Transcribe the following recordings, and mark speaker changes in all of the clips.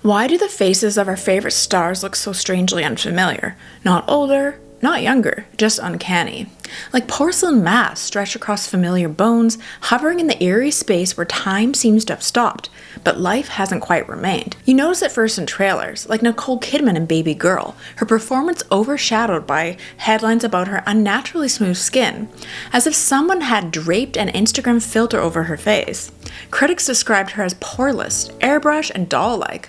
Speaker 1: Why do the faces of our favorite stars look so strangely unfamiliar? Not older, not younger, just uncanny. Like porcelain masks stretched across familiar bones, hovering in the eerie space where time seems to have stopped, but life hasn't quite remained. You notice it first in trailers, like Nicole Kidman in Baby Girl, her performance overshadowed by headlines about her unnaturally smooth skin, as if someone had draped an Instagram filter over her face. Critics described her as poreless, airbrush, and doll-like.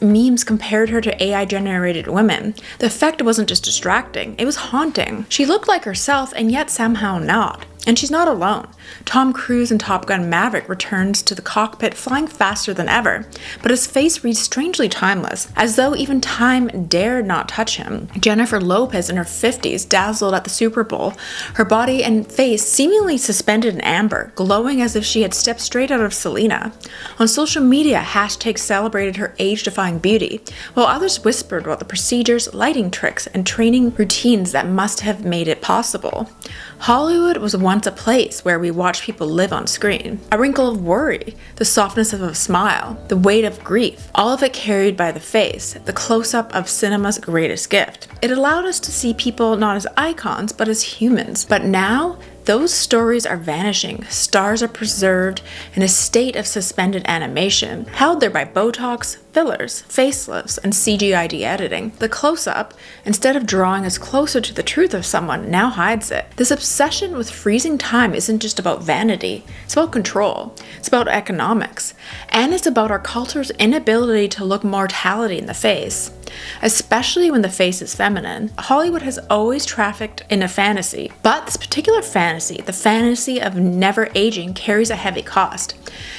Speaker 1: Memes compared her to AI-generated women. The effect wasn't just distracting, it was haunting. She looked like herself and yet somehow not. And she's not alone. Tom Cruise in Top Gun Maverick returns to the cockpit flying faster than ever, but his face reads strangely timeless, as though even time dared not touch him. Jennifer Lopez in her 50s dazzled at the Super Bowl, her body and face seemingly suspended in amber, glowing as if she had stepped straight out of Selena. On social media, hashtags celebrated her age-defying beauty, while others whispered about the procedures, lighting tricks, and training routines that must have made it possible. Hollywood was once a place where we watched people live on screen. A wrinkle of worry, the softness of a smile, the weight of grief, all of it carried by the face, the close-up of cinema's greatest gift. It allowed us to see people not as icons, but as humans. But now, those stories are vanishing. Stars are preserved in a state of suspended animation, held there by Botox, fillers, facelifts, and CGI de-editing. The close-up, instead of drawing us closer to the truth of someone, now hides it. This obsession with freezing time isn't just about vanity, it's about control, it's about economics, and it's about our culture's inability to look mortality in the face. Especially when the face is feminine. Hollywood has always trafficked in a fantasy, but this particular fantasy, the fantasy of never aging, carries a heavy cost.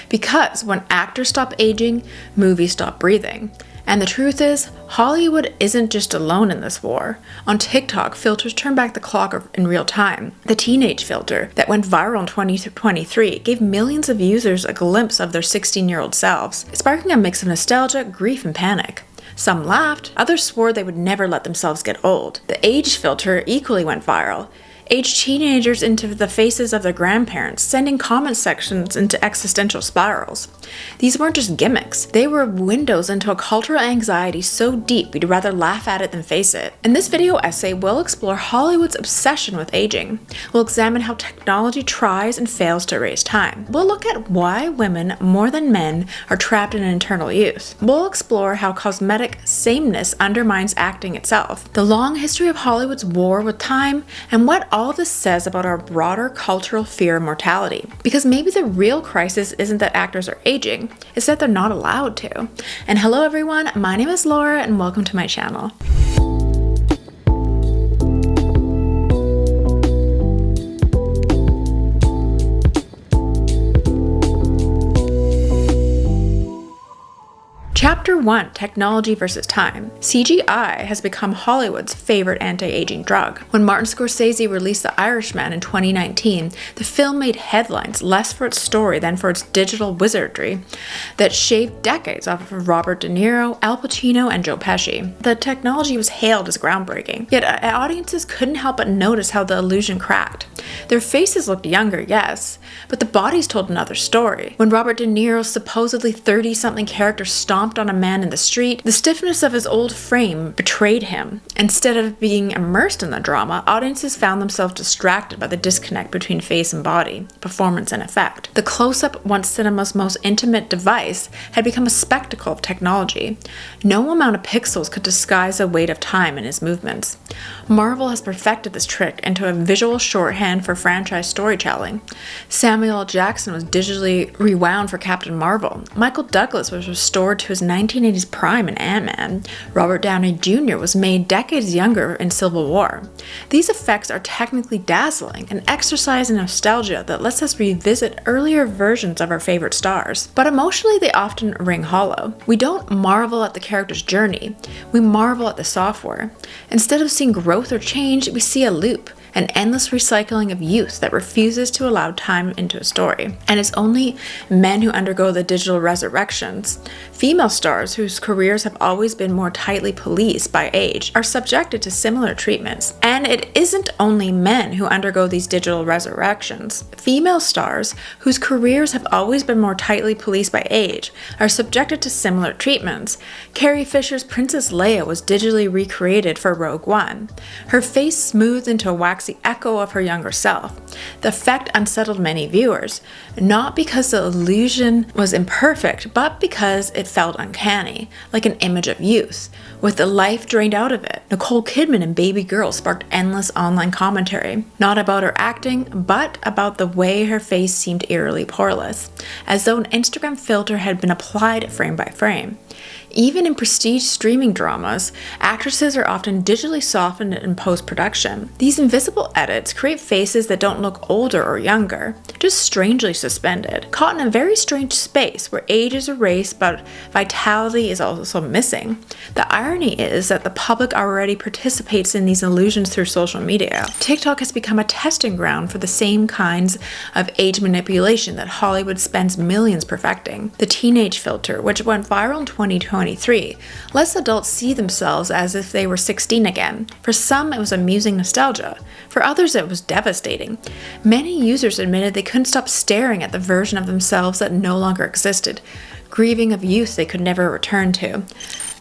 Speaker 1: Because when actors stop aging, movies stop breathing. And the truth is, Hollywood isn't just alone in this war. On TikTok, filters turn back the clock in real time. The teenage filter that went viral in 2023 gave millions of users a glimpse of their 16-year-old selves, sparking a mix of nostalgia, grief, and panic. Some laughed, others swore they would never let themselves get old. The age filter equally went viral. Aged teenagers into the faces of their grandparents, sending comment sections into existential spirals. These weren't just gimmicks, they were windows into a cultural anxiety so deep we'd rather laugh at it than face it. In this video essay, we'll explore Hollywood's obsession with aging. We'll examine how technology tries and fails to erase time. We'll look at why women, more than men, are trapped in internal youth. We'll explore how cosmetic sameness undermines acting itself, the long history of Hollywood's war with time, and what all of this says about our broader cultural fear of mortality. Because maybe the real crisis isn't that actors are aging, it's that they're not allowed to. And hello everyone, my name is Laura and welcome to my channel. Chapter 1, Technology versus Time. CGI has become Hollywood's favorite anti-aging drug. When Martin Scorsese released The Irishman in 2019, the film made headlines less for its story than for its digital wizardry that shaved decades off of Robert De Niro, Al Pacino, and Joe Pesci. The technology was hailed as groundbreaking, yet audiences couldn't help but notice how the illusion cracked. Their faces looked younger, yes, but the bodies told another story. When Robert De Niro's supposedly 30-something character stomped on a man in the street, the stiffness of his old frame betrayed him. Instead of being immersed in the drama, audiences found themselves distracted by the disconnect between face and body, performance and effect. The close-up, once cinema's most intimate device, had become a spectacle of technology. No amount of pixels could disguise the weight of time in his movements. Marvel has perfected this trick into a visual shorthand for franchise storytelling. Samuel L. Jackson was digitally rewound for Captain Marvel. Michael Douglas was restored to his 1980s prime in Ant-Man. Robert Downey Jr. was made decades younger in Civil War. These effects are technically dazzling, an exercise in nostalgia that lets us revisit earlier versions of our favorite stars. But emotionally, they often ring hollow. We don't marvel at the character's journey, we marvel at the software. Instead of seeing growth or change, we see a loop. an endless recycling of youth that refuses to allow time into a story. And it's only men who undergo the digital resurrections. Female stars whose careers have always been more tightly policed by age are subjected to similar treatments. And it isn't only men who undergo these digital resurrections. Female stars whose careers have always been more tightly policed by age are subjected to similar treatments. Carrie Fisher's Princess Leia was digitally recreated for Rogue One. Her face smoothed into a waxy echo of her younger self. The effect unsettled many viewers, not because the illusion was imperfect, but because it felt uncanny, like an image of youth, with the life drained out of it. Nicole Kidman in Baby Girl sparked endless online commentary, not about her acting, but about the way her face seemed eerily poreless, as though an Instagram filter had been applied frame by frame. Even in prestige streaming dramas, actresses are often digitally softened in post-production. These invisible edits create faces that don't look older or younger, just strangely suspended, caught in a very strange space where age is erased but vitality is also missing. The irony is that the public already participates in these illusions through social media. TikTok has become a testing ground for the same kinds of age manipulation that Hollywood spends millions perfecting. The teenage filter, which went viral in 2023, lets adults see themselves as if they were 16 again. For some, it was amusing nostalgia. For others, it was devastating. Many users admitted they couldn't stop staring at the version of themselves that no longer existed, grieving of youth they could never return to.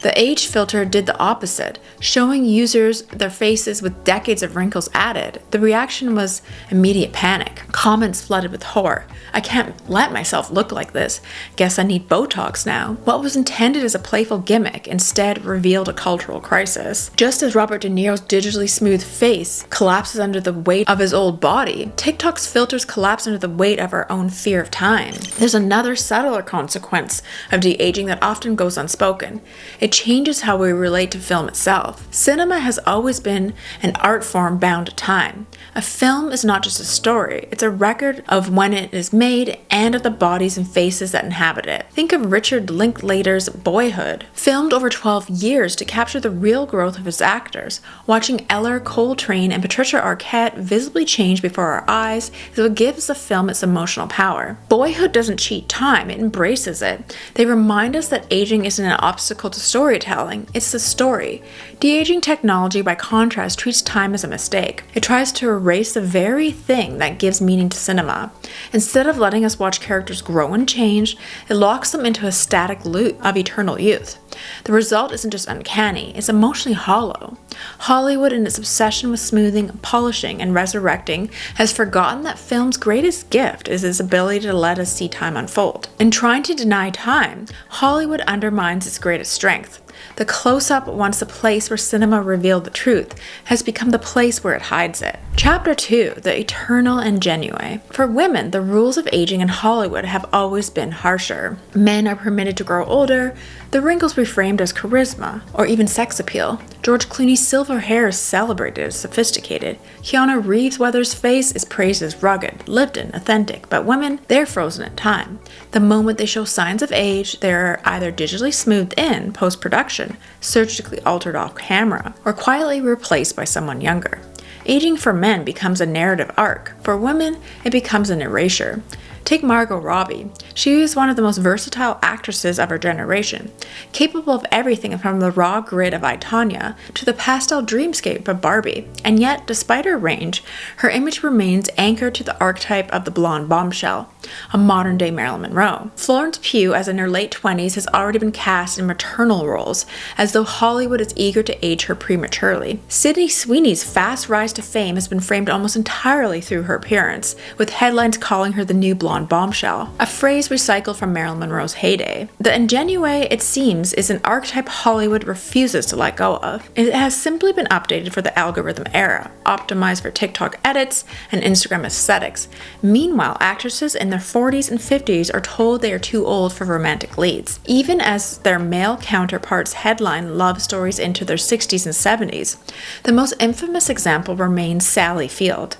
Speaker 1: The age filter did the opposite, showing users their faces with decades of wrinkles added. The reaction was immediate panic. Comments flooded with horror. I can't let myself look like this. Guess I need Botox now. What was intended as a playful gimmick instead revealed a cultural crisis. Just as Robert De Niro's digitally smooth face collapses under the weight of his old body, TikTok's filters collapse under the weight of our own fear of time. There's another subtler consequence of de-aging that often goes unspoken. It changes how we relate to film itself. Cinema has always been an art form bound to time. A film is not just a story, it's a record of when it is made and of the bodies and faces that inhabit it. Think of Richard Linklater's Boyhood, filmed over 12 years to capture the real growth of his actors. Watching Eller Coltrane and Patricia Arquette visibly change before our eyes is what gives the film its emotional power. Boyhood doesn't cheat time, it embraces it. They remind us that aging isn't an obstacle to storytelling, it's the story. De-aging technology, by contrast, treats time as a mistake. It tries to erase the very thing that gives meaning to cinema. Instead of letting us watch characters grow and change, it locks them into a static loop of eternal youth. The result isn't just uncanny, it's emotionally hollow. Hollywood, in its obsession with smoothing, polishing, and resurrecting, has forgotten that film's greatest gift is its ability to let us see time unfold. In trying to deny time, Hollywood undermines its greatest strength. The close-up, once the place where cinema revealed the truth, has become the place where it hides it. Chapter 2, The Eternal Ingenue. For women, the rules of aging in Hollywood have always been harsher. Men are permitted to grow older, the wrinkles reframed as charisma, or even sex appeal. George Clooney's silver hair is celebrated as sophisticated. Keanu Reeves' weathered face is praised as rugged, lived-in, authentic, but women, they're frozen in time. The moment they show signs of age, they're either digitally smoothed in post-production, surgically altered off camera, or quietly replaced by someone younger. Aging for men becomes a narrative arc. For women, it becomes an erasure. Take Margot Robbie. She is one of the most versatile actresses of her generation, capable of everything from the raw grit of I, Tonya to the pastel dreamscape of Barbie. And yet, despite her range, her image remains anchored to the archetype of the blonde bombshell, a modern-day Marilyn Monroe. Florence Pugh, as in her late 20s, has already been cast in maternal roles, as though Hollywood is eager to age her prematurely. Sydney Sweeney's fast rise to fame has been framed almost entirely through her appearance, with headlines calling her the new blonde bombshell, a phrase recycled from Marilyn Monroe's heyday. The ingenue, it seems, is an archetype Hollywood refuses to let go of. It has simply been updated for the algorithm era, optimized for TikTok edits and Instagram aesthetics. Meanwhile, actresses in their 40s and 50s are told they are too old for romantic leads, even as their male counterparts headline love stories into their 60s and 70s. The most infamous example remains Sally Field.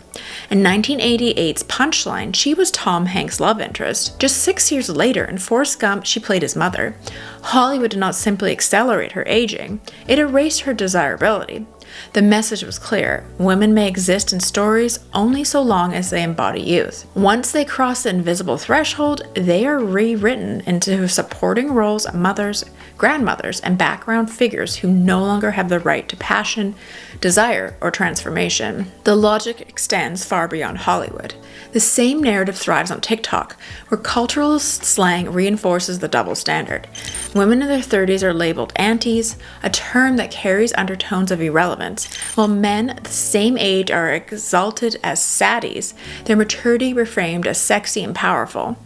Speaker 1: In 1988's Punchline, she was Tom Hanks' love interest. Just 6 years later, in Forrest Gump, she played his mother. Hollywood did not simply accelerate her aging, it erased her desirability. The message was clear: women may exist in stories only so long as they embody youth. Once they cross the invisible threshold, they are rewritten into supporting roles of mothers, grandmothers, and background figures who no longer have the right to passion, desire, or transformation. The logic extends far beyond Hollywood. The same narrative thrives on TikTok, where cultural slang reinforces the double standard. Women in their 30s are labeled aunties, a term that carries undertones of irrelevance, while men the same age are exalted as saddies, their maturity reframed as sexy and powerful.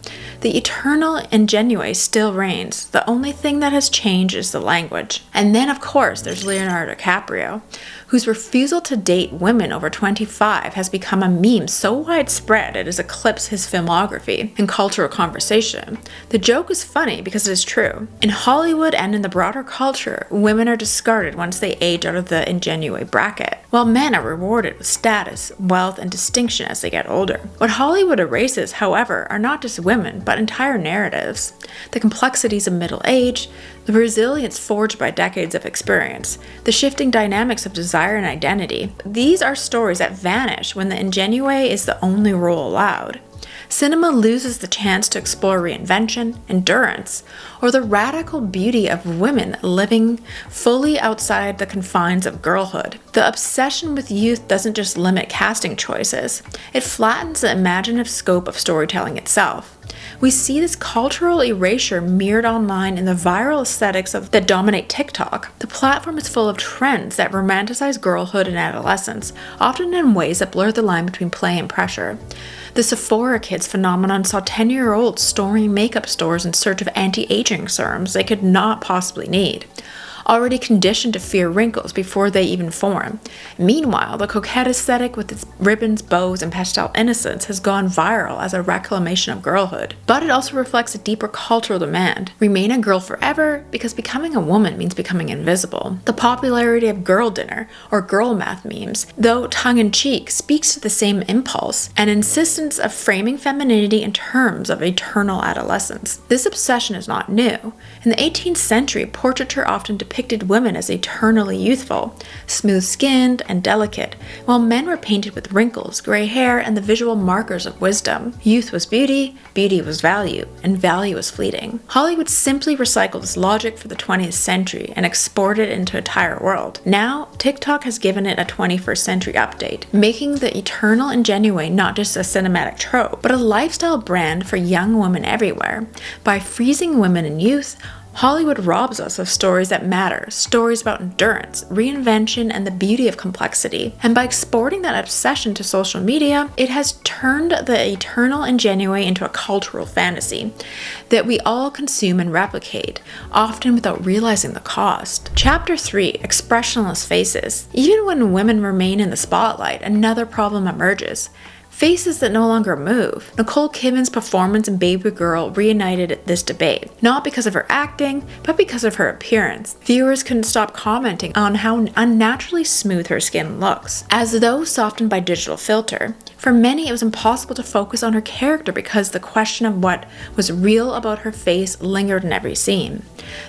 Speaker 1: The eternal ingenue still reigns. The only thing that has changed is the language. And then, of course, there's Leonardo DiCaprio, whose refusal to date women over 25 has become a meme so widespread it has eclipsed his filmography in cultural conversation. The joke is funny because it is true. In Hollywood and in the broader culture, women are discarded once they age out of the ingenue bracket, while men are rewarded with status, wealth, and distinction as they get older. What Hollywood erases, however, are not just women, but entire narratives. The complexities of middle age, the resilience forged by decades of experience, the shifting dynamics of desire and identity. These are stories that vanish when the ingenue is the only role allowed. Cinema loses the chance to explore reinvention, endurance, or the radical beauty of women living fully outside the confines of girlhood. The obsession with youth doesn't just limit casting choices, it flattens the imaginative scope of storytelling itself. We see this cultural erasure mirrored online in the viral aesthetics that dominate TikTok. The platform is full of trends that romanticize girlhood and adolescence, often in ways that blur the line between play and pressure. The Sephora Kids phenomenon saw 10-year-olds storming makeup stores in search of anti-aging serums they could not possibly need, already conditioned to fear wrinkles before they even form. Meanwhile, the coquette aesthetic with its ribbons, bows, and pastel innocence has gone viral as a reclamation of girlhood. But it also reflects a deeper cultural demand. Remain a girl forever because becoming a woman means becoming invisible. The popularity of girl dinner or girl math memes, though tongue-in-cheek, speaks to the same impulse, an insistence of framing femininity in terms of eternal adolescence. This obsession is not new. In the 18th century, portraiture often depicted women as eternally youthful, smooth-skinned, and delicate, while men were painted with wrinkles, gray hair, and the visual markers of wisdom. Youth was beauty, beauty was value, and value was fleeting. Hollywood simply recycled this logic for the 20th century and exported it into the entire world. Now, TikTok has given it a 21st century update, making the eternal ingenue not just a cinematic trope, but a lifestyle brand for young women everywhere. By freezing women in youth, Hollywood robs us of stories that matter, stories about endurance, reinvention, and the beauty of complexity. And by exporting that obsession to social media, it has turned the eternal ingenue into a cultural fantasy that we all consume and replicate, often without realizing the cost. Chapter 3, Expressionless Faces. Even when women remain in the spotlight, another problem emerges. Faces that no longer move. Nicole Kidman's performance in Baby Girl reunited this debate, not because of her acting, but because of her appearance. Viewers couldn't stop commenting on how unnaturally smooth her skin looks, as though softened by digital filter. For many, it was impossible to focus on her character because the question of what was real about her face lingered in every scene.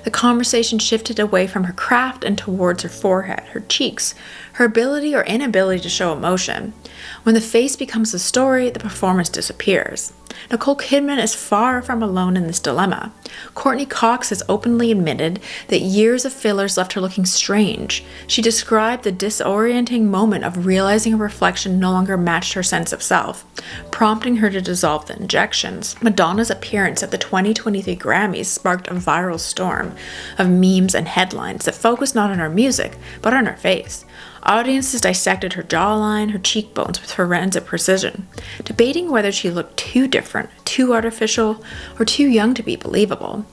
Speaker 1: The conversation shifted away from her craft and towards her forehead, her cheeks, her ability or inability to show emotion. When the face becomes the story, the performance disappears. Nicole Kidman is far from alone in this dilemma. Courtney Cox has openly admitted that years of fillers left her looking strange. She described the disorienting moment of realizing her reflection no longer matched her sense of self, prompting her to dissolve the injections. Madonna's appearance at the 2023 Grammys sparked a viral storm of memes and headlines that focused not on her music, but on her face. Audiences dissected her jawline, her cheekbones with forensic precision, debating whether she looked too different, too artificial, or too young to be believable.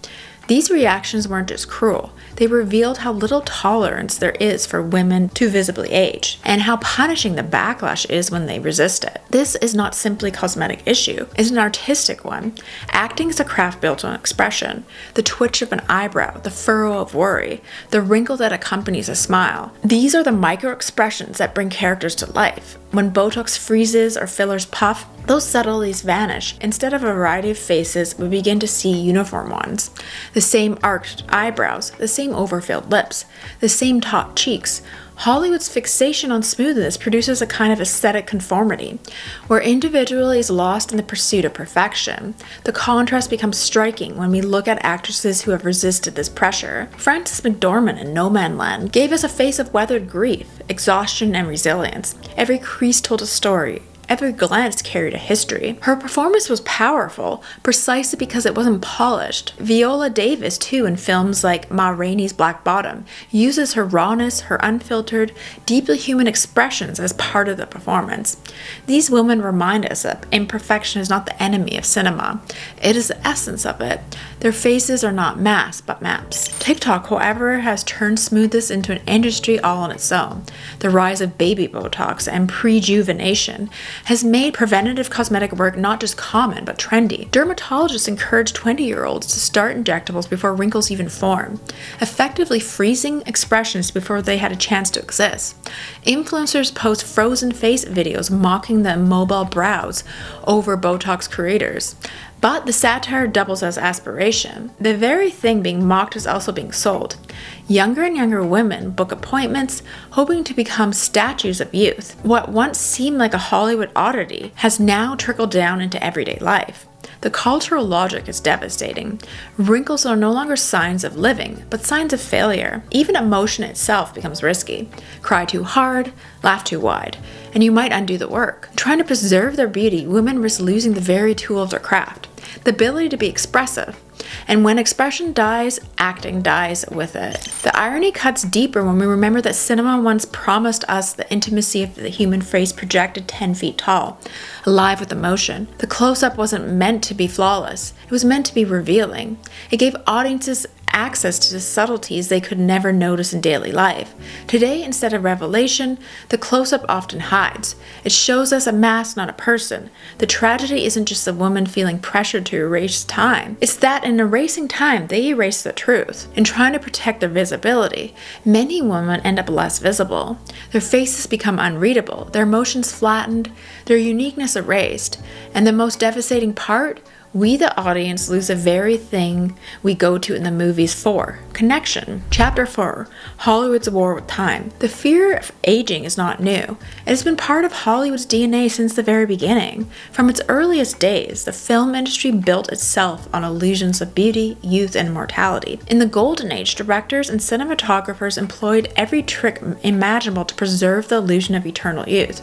Speaker 1: These reactions weren't just cruel, they revealed how little tolerance there is for women to visibly age, and how punishing the backlash is when they resist it. This is not simply a cosmetic issue, it's an artistic one. Acting is a craft built on expression, the twitch of an eyebrow, the furrow of worry, the wrinkle that accompanies a smile. These are the micro-expressions that bring characters to life. When Botox freezes or fillers puff, those subtleties vanish. Instead of a variety of faces, we begin to see uniform ones. The same arched eyebrows, the same overfilled lips, the same taut cheeks, Hollywood's fixation on smoothness produces a kind of aesthetic conformity, where individuality is lost in the pursuit of perfection. The contrast becomes striking when we look at actresses who have resisted this pressure. Frances McDormand in No Man's Land gave us a face of weathered grief, exhaustion, and resilience. Every crease told a story. Every glance carried a history. Her performance was powerful, precisely because it wasn't polished. Viola Davis, too, in films like Ma Rainey's Black Bottom, uses her rawness, her unfiltered, deeply human expressions as part of the performance. These women remind us that imperfection is not the enemy of cinema. It is the essence of it. Their faces are not masks, but maps. TikTok, however, has turned smoothness into an industry all on its own. The rise of baby Botox and prejuvenation has made preventative cosmetic work not just common, but trendy. Dermatologists encourage 20-year-olds to start injectables before wrinkles even form, effectively freezing expressions before they had a chance to exist. Influencers post frozen face videos mocking the immobile brows over Botox creators. But the satire doubles as aspiration. The very thing being mocked is also being sold. Younger and younger women book appointments, hoping to become statues of youth. What once seemed like a Hollywood oddity has now trickled down into everyday life. The cultural logic is devastating. Wrinkles are no longer signs of living, but signs of failure. Even emotion itself becomes risky. Cry too hard, laugh too wide, and you might undo the work. Trying to preserve their beauty, women risk losing the very tool of their craft, the ability to be expressive. And when expression dies, acting dies with it. The irony cuts deeper when we remember that cinema once promised us the intimacy of the human face projected 10 feet tall, alive with emotion. The close-up wasn't meant to be flawless. It was meant to be revealing. It gave audiences access to the subtleties they could never notice in daily life. Today, instead of revelation, the close-up often hides. It shows us a mask, not a person. The tragedy isn't just a woman feeling pressured to erase time. It's that in erasing time, they erase the truth. In trying to protect their visibility, many women end up less visible. Their faces become unreadable, their emotions flattened, their uniqueness erased. And the most devastating part? We, the audience, lose the very thing we go to in the movies for: connection. Chapter 4, Hollywood's War with Time. The fear of aging is not new. It has been part of Hollywood's DNA since the very beginning. From its earliest days, the film industry built itself on illusions of beauty, youth, and mortality. In the Golden Age, directors and cinematographers employed every trick imaginable to preserve the illusion of eternal youth.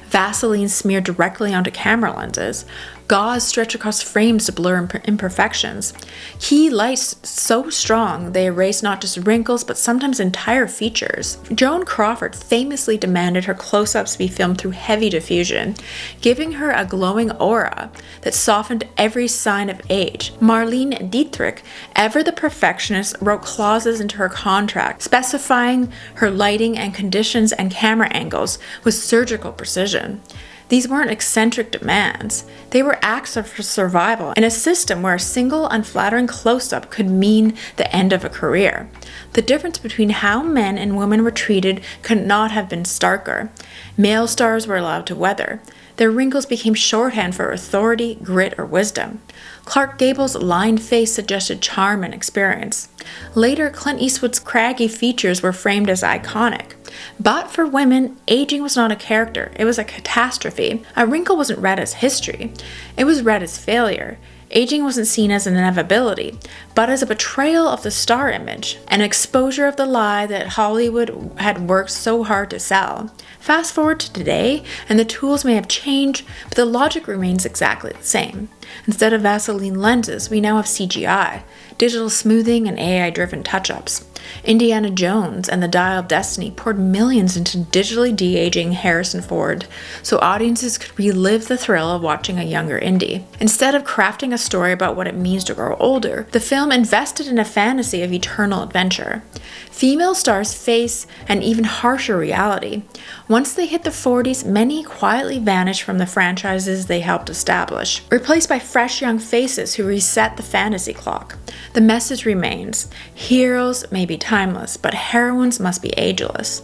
Speaker 1: Vaseline smeared directly onto camera lenses, gauze stretched across frames to blur imperfections. Key lights so strong they erased not just wrinkles but sometimes entire features. Joan Crawford famously demanded her close-ups be filmed through heavy diffusion, giving her a glowing aura that softened every sign of age. Marlene Dietrich, ever the perfectionist, wrote clauses into her contract specifying her lighting and conditions and camera angles with surgical precision. These weren't eccentric demands. They were acts of survival in a system where a single unflattering close-up could mean the end of a career. The difference between how men and women were treated could not have been starker. Male stars were allowed to weather. Their wrinkles became shorthand for authority, grit, or wisdom. Clark Gable's lined face suggested charm and experience. Later, Clint Eastwood's craggy features were framed as iconic. But for women, aging was not a character, it was a catastrophe. A wrinkle wasn't read as history, it was read as failure. Aging wasn't seen as an inevitability, but as a betrayal of the star image, an exposure of the lie that Hollywood had worked so hard to sell. Fast forward to today, and the tools may have changed, but the logic remains exactly the same. Instead of Vaseline lenses, we now have CGI, digital smoothing, and AI-driven touch-ups. Indiana Jones and the Dial of Destiny poured millions into digitally de-aging Harrison Ford so audiences could relive the thrill of watching a younger Indy. Instead of crafting a story about what it means to grow older, the film invested in a fantasy of eternal adventure. Female stars face an even harsher reality. Once they hit the 40s, many quietly vanish from the franchises they helped establish, replaced by fresh young faces who reset the fantasy clock. The message remains: heroes may be timeless, but heroines must be ageless.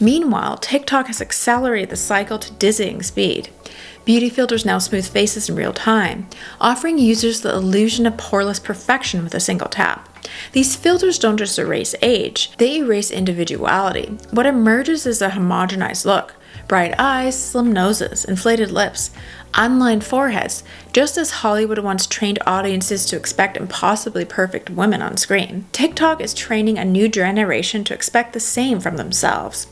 Speaker 1: Meanwhile, TikTok has accelerated the cycle to dizzying speed. Beauty filters now smooth faces in real time, offering users the illusion of poreless perfection with a single tap. These filters don't just erase age, they erase individuality. What emerges is a homogenized look. Bright eyes, slim noses, inflated lips, unlined foreheads, just as Hollywood once trained audiences to expect impossibly perfect women on screen. TikTok is training a new generation to expect the same from themselves.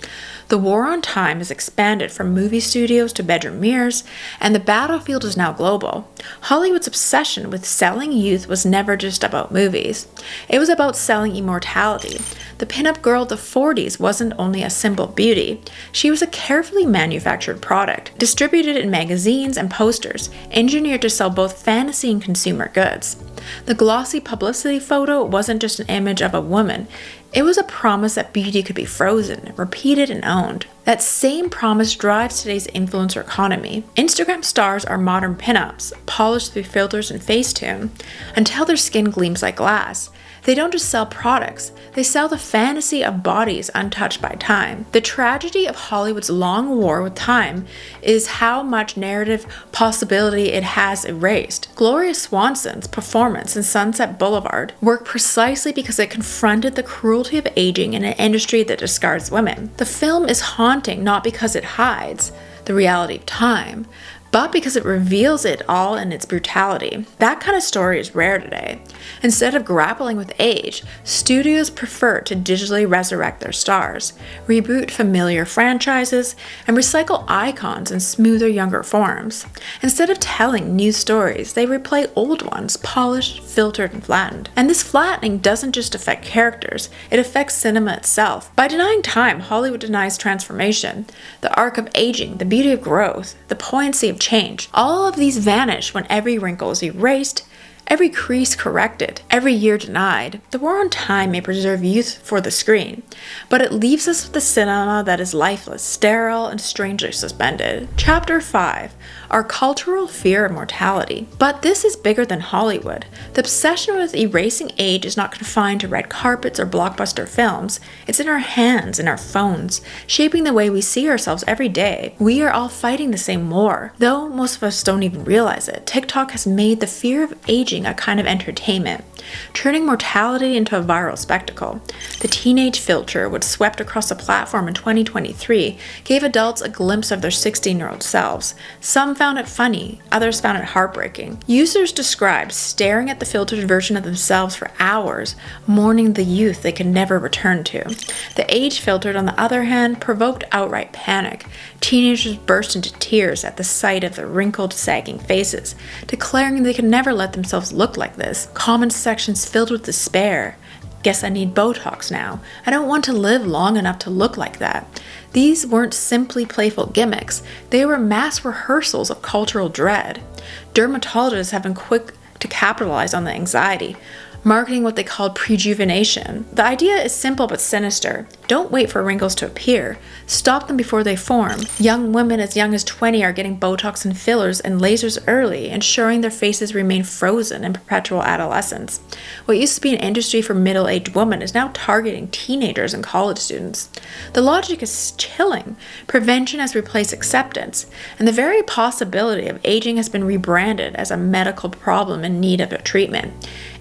Speaker 1: The war on time has expanded from movie studios to bedroom mirrors, and the battlefield is now global. Hollywood's obsession with selling youth was never just about movies. It was about selling immortality. The pinup girl of the 40s wasn't only a symbol of beauty, she was a carefully manufactured product, distributed in magazines and posters, engineered to sell both fantasy and consumer goods. The glossy publicity photo wasn't just an image of a woman, it was a promise that beauty could be frozen, repeated, and owned. That same promise drives today's influencer economy. Instagram stars are modern pinups, polished through filters and Facetune, until their skin gleams like glass. They don't just sell products, they sell the fantasy of bodies untouched by time. The tragedy of Hollywood's long war with time is how much narrative possibility it has erased. Gloria Swanson's performance in Sunset Boulevard worked precisely because it confronted the cruelty of aging in an industry that discards women. The film is haunting not because it hides the reality of time, but because it reveals it all in its brutality. That kind of story is rare today. Instead of grappling with age, studios prefer to digitally resurrect their stars, reboot familiar franchises, and recycle icons in smoother, younger forms. Instead of telling new stories, they replay old ones, polished, filtered, and flattened. And this flattening doesn't just affect characters, it affects cinema itself. By denying time, Hollywood denies transformation, the arc of aging, the beauty of growth, the poignancy of change. All of these vanish when every wrinkle is erased, every crease corrected, every year denied. The war on time may preserve youth for the screen, but it leaves us with a cinema that is lifeless, sterile, and strangely suspended. Chapter 5. Our cultural fear of mortality. But this is bigger than Hollywood. The obsession with erasing age is not confined to red carpets or blockbuster films. It's in our hands, in our phones, shaping the way we see ourselves every day. We are all fighting the same war, though most of us don't even realize it. TikTok has made the fear of aging a kind of entertainment, turning mortality into a viral spectacle. The teenage filter, which swept across the platform in 2023, gave adults a glimpse of their 16-year-old selves. Some found it funny, others found it heartbreaking. Users described staring at the filtered version of themselves for hours, mourning the youth they could never return to. The age filtered, on the other hand, provoked outright panic. Teenagers burst into tears at the sight of their wrinkled, sagging faces, declaring they could never let themselves look like this. Comment sections filled with despair. Guess I need Botox now. I don't want to live long enough to look like that. These weren't simply playful gimmicks. They were mass rehearsals of cultural dread. Dermatologists have been quick to capitalize on the anxiety, marketing what they called prejuvenation. The idea is simple but sinister. Don't wait for wrinkles to appear. Stop them before they form. Young women as young as 20 are getting Botox and fillers and lasers early, ensuring their faces remain frozen in perpetual adolescence. What used to be an industry for middle-aged women is now targeting teenagers and college students. The logic is chilling. Prevention has replaced acceptance, and the very possibility of aging has been rebranded as a medical problem in need of a treatment.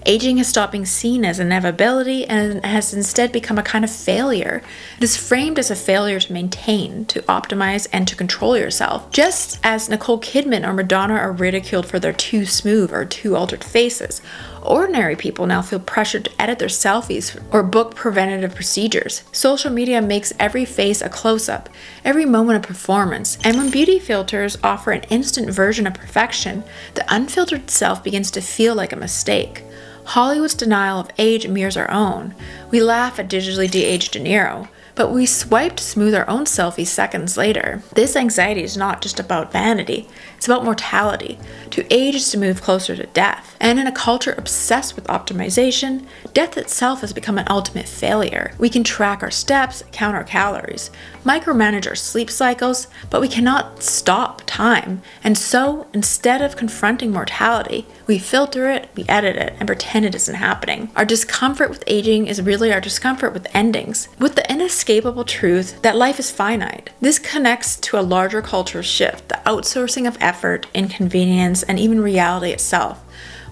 Speaker 1: Aging has stopped being seen as inevitability and has instead become a kind of failure. It is framed as a failure to maintain, to optimize, and to control yourself. Just as Nicole Kidman or Madonna are ridiculed for their too smooth or too altered faces, ordinary people now feel pressured to edit their selfies or book preventative procedures. Social media makes every face a close-up, every moment a performance, and when beauty filters offer an instant version of perfection, the unfiltered self begins to feel like a mistake. Hollywood's denial of age mirrors our own. We laugh at digitally de-aged De Niro, but we swipe to smooth our own selfies seconds later. This anxiety is not just about vanity, it's about mortality. To age is to move closer to death. And in a culture obsessed with optimization, death itself has become an ultimate failure. We can track our steps, count our calories, micromanage our sleep cycles, but we cannot stop time. And so, instead of confronting mortality, we filter it, we edit it, and pretend it isn't happening. Our discomfort with aging is really our discomfort with endings, with the inescapable truth that life is finite. This connects to a larger cultural shift, the outsourcing of effort, inconvenience, and even reality itself.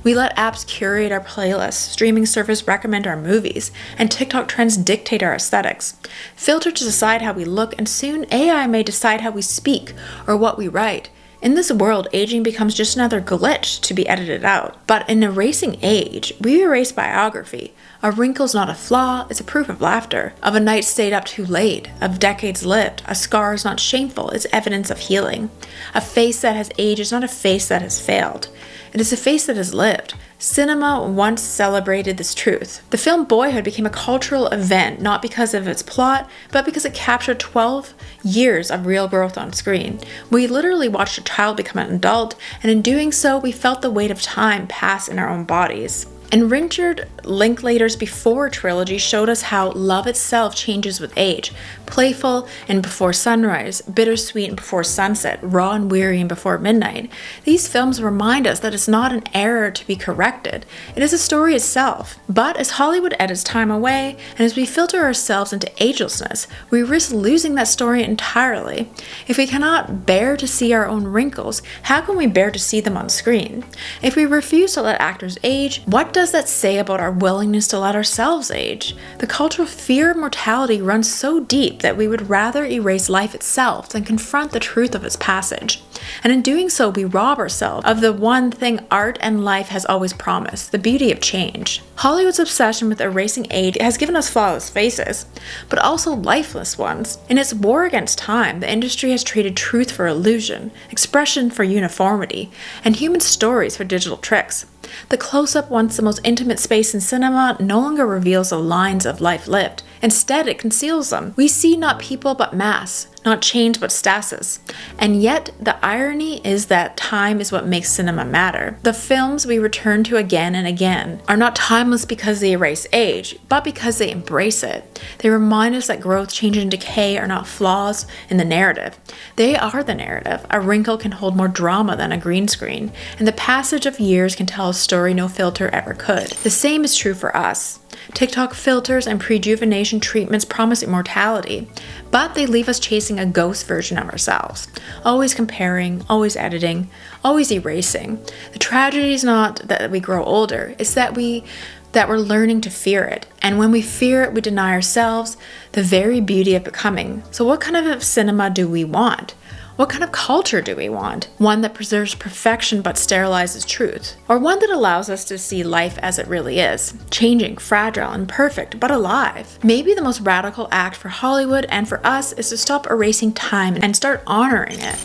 Speaker 1: We let apps curate our playlists, streaming service recommend our movies, and TikTok trends dictate our aesthetics. Filters decide how we look, and soon AI may decide how we speak or what we write. In this world, aging becomes just another glitch to be edited out. But in erasing age, we erase biography. A wrinkle's not a flaw, it's a proof of laughter, of a night stayed up too late, of decades lived. A scar is not shameful, it's evidence of healing. A face that has aged is not a face that has failed. It is a face that has lived. Cinema once celebrated this truth. The film Boyhood became a cultural event not because of its plot, but because it captured 12 years of real growth on screen. We literally watched a child become an adult, and in doing so, we felt the weight of time pass in our own bodies. And Richard Linklater's Before trilogy showed us how love itself changes with age. Playful in Before Sunrise, bittersweet in Before Sunset, raw and weary in Before Midnight. These films remind us that it's not an error to be corrected. It is a story itself. But as Hollywood edits time away, and as we filter ourselves into agelessness, we risk losing that story entirely. If we cannot bear to see our own wrinkles, how can we bear to see them on screen? If we refuse to let actors age, what does that say about our willingness to let ourselves age? The cultural fear of mortality runs so deep that we would rather erase life itself than confront the truth of its passage. And in doing so, we rob ourselves of the one thing art and life has always promised, the beauty of change. Hollywood's obsession with erasing age has given us flawless faces, but also lifeless ones. In its war against time, the industry has traded truth for illusion, expression for uniformity, and human stories for digital tricks. The close-up, once the most intimate space in cinema, no longer reveals the lines of life lived. Instead, it conceals them. We see not people but mass, not change but stasis. And yet, the irony is that time is what makes cinema matter. The films we return to again and again are not timeless because they erase age, but because they embrace it. They remind us that growth, change, and decay are not flaws in the narrative. They are the narrative. A wrinkle can hold more drama than a green screen, and the passage of years can tell a story no filter ever could. The same is true for us. TikTok filters and prejuvenation treatments promise immortality, but they leave us chasing a ghost version of ourselves. Always comparing, always editing, always erasing. The tragedy is not that we grow older, it's that we're learning to fear it. And when we fear it, we deny ourselves the very beauty of becoming. So what kind of cinema do we want? What kind of culture do we want? One that preserves perfection but sterilizes truth? Or one that allows us to see life as it really is, changing, fragile, imperfect, but alive? Maybe the most radical act for Hollywood and for us is to stop erasing time and start honoring it.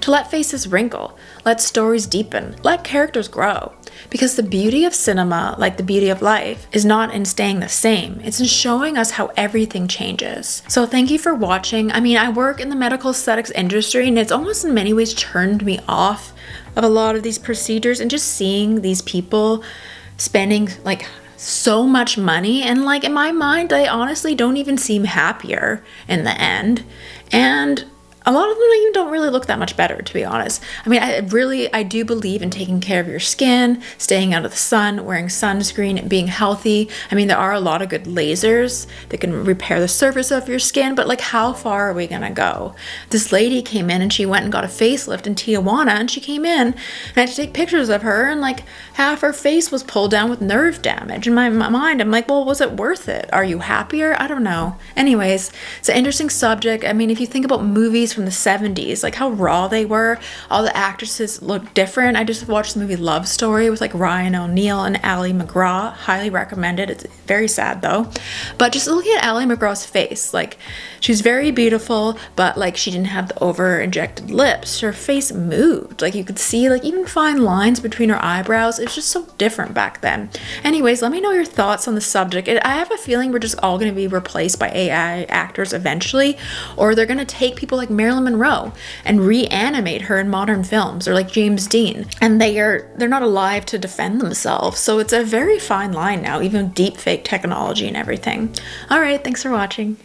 Speaker 1: To let faces wrinkle, let stories deepen, let characters grow. Because the beauty of cinema, like the beauty of life, is not in staying the same. It's in showing us how everything changes. So thank you for watching. I work in the medical aesthetics industry, and it's almost in many ways turned me off of a lot of these procedures, and just seeing these people spending so much money, and in my mind, they honestly don't even seem happier in the end. And a lot of them even don't really look that much better, to be honest. I do believe in taking care of your skin, staying out of the sun, wearing sunscreen, being healthy. There are a lot of good lasers that can repair the surface of your skin, but how far are we gonna go? This lady came in and she went and got a facelift in Tijuana, and she came in and I had to take pictures of her, and half her face was pulled down with nerve damage. In my mind, I'm well, was it worth it? Are you happier? I don't know. Anyways, it's an interesting subject. If you think about movies from the 70s, how raw they were, all the actresses look different. I just watched the movie Love Story with Ryan O'Neal and Ali MacGraw. Highly recommend it. It's very sad though. But just looking at Ali MacGraw's face, she's very beautiful, but she didn't have the over injected lips. Her face moved. You could see even fine lines between her eyebrows. It was just so different back then. Anyways, let me know your thoughts on the subject. I have a feeling we're just all going to be replaced by AI actors eventually, or they're going to take people like Marilyn Monroe and reanimate her in modern films, or James Dean, and they're not alive to defend themselves. So it's a very fine line now, even deep fake technology and everything. All right, thanks for watching.